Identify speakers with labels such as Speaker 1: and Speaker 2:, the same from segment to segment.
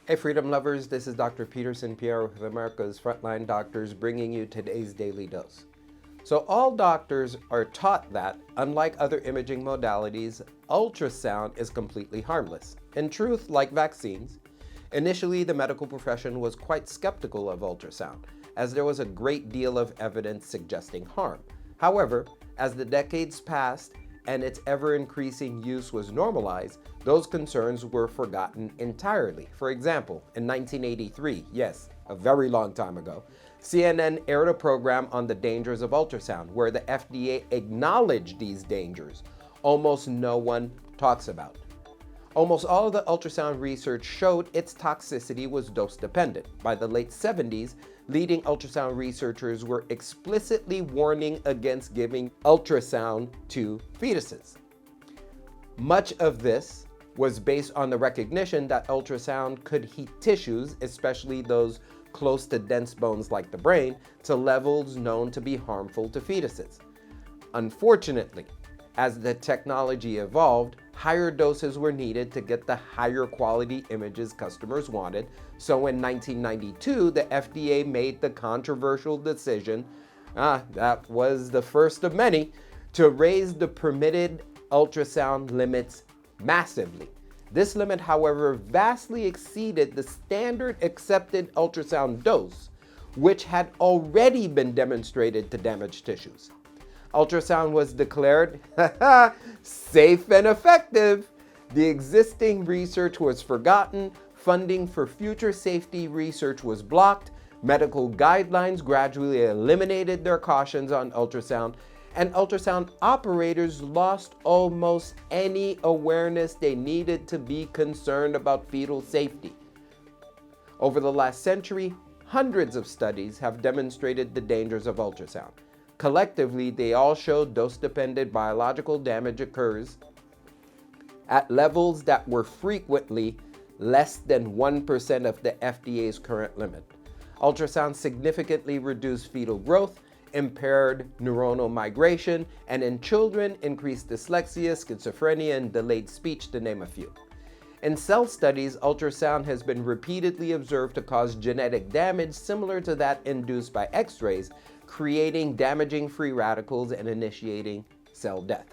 Speaker 1: Hey Freedom Lovers, this is Dr. Peterson Pierre with America's Frontline Doctors bringing you today's Daily Dose. So all doctors are taught that, unlike other imaging modalities, ultrasound is completely harmless. In truth, like vaccines, initially the medical profession was quite skeptical of ultrasound, as there was a great deal of evidence suggesting harm. However, as the decades passed and its ever-increasing use was normalized, those concerns were forgotten entirely. For example, in 1983, yes, a very long time ago, CNN aired a program on the dangers of ultrasound where the FDA acknowledged these dangers almost no one talks about. Almost all of the ultrasound research showed its toxicity was dose-dependent. By the late 70s, leading ultrasound researchers were explicitly warning against giving ultrasound to fetuses. Much of this was based on the recognition that ultrasound could heat tissues, especially those close to dense bones like the brain, to levels known to be harmful to fetuses. Unfortunately, as the technology evolved, higher doses were needed to get the higher quality images customers wanted. So in 1992, the FDA made the controversial decision, that was the first of many, to raise the permitted ultrasound limits massively. This limit, however, vastly exceeded the standard accepted ultrasound dose, which had already been demonstrated to damage tissues. Ultrasound was declared safe and effective. The existing research was forgotten, funding for future safety research was blocked, medical guidelines gradually eliminated their cautions on ultrasound, and ultrasound operators lost almost any awareness they needed to be concerned about fetal safety. Over the last century, hundreds of studies have demonstrated the dangers of ultrasound. Collectively, they all show dose-dependent biological damage occurs at levels that were frequently less than 1% of the FDA's current limit. Ultrasound significantly reduced fetal growth, impaired neuronal migration, and in children increased dyslexia, schizophrenia, and delayed speech, to name a few. In cell studies, ultrasound has been repeatedly observed to cause genetic damage similar to that induced by X-rays, creating damaging free radicals and initiating cell death.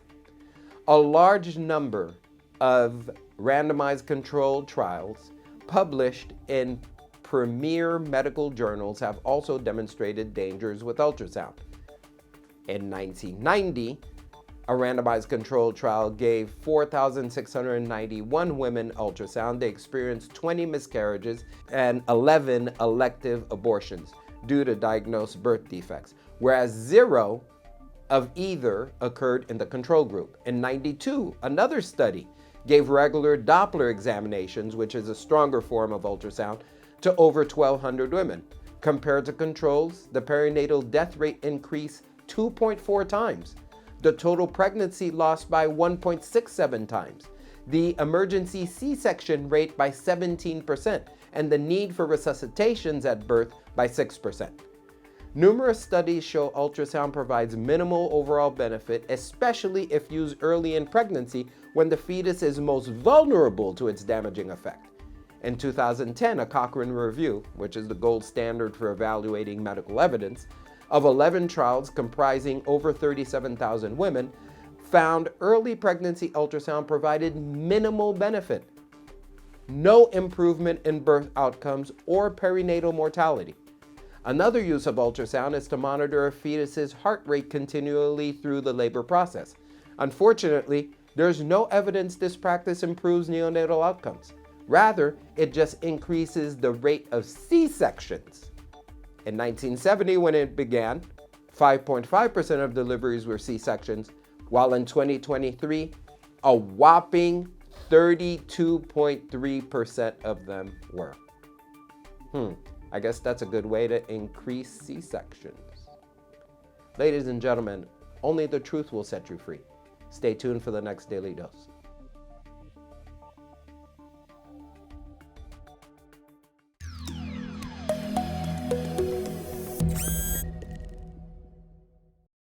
Speaker 1: A large number of randomized controlled trials published in premier medical journals have also demonstrated dangers with ultrasound. In 1990, a randomized controlled trial gave 4,691 women ultrasound. They experienced 20 miscarriages and 11 elective abortions due to diagnosed birth defects, whereas 0 of either occurred in the control group. In 92, another study gave regular Doppler examinations, which is a stronger form of ultrasound, to over 1,200 women. Compared to controls, the perinatal death rate increased 2.4 times, the total pregnancy loss by 1.67 times, the emergency C-section rate by 17%, and the need for resuscitations at birth by 6%. Numerous studies show ultrasound provides minimal overall benefit, especially if used early in pregnancy when the fetus is most vulnerable to its damaging effect. In 2010, a Cochrane review, which is the gold standard for evaluating medical evidence, of 11 trials comprising over 37,000 women, found early pregnancy ultrasound provided minimal benefit, no improvement in birth outcomes or perinatal mortality. Another use of ultrasound is to monitor a fetus's heart rate continually through the labor process. Unfortunately, there's no evidence this practice improves neonatal outcomes. Rather, it just increases the rate of C-sections. In 1970, when it began, 5.5% of deliveries were C-sections, while in 2023, a whopping 32.3% of them were. I guess that's a good way to increase C-sections. Ladies and gentlemen, only the truth will set you free. Stay tuned for the next Daily Dose.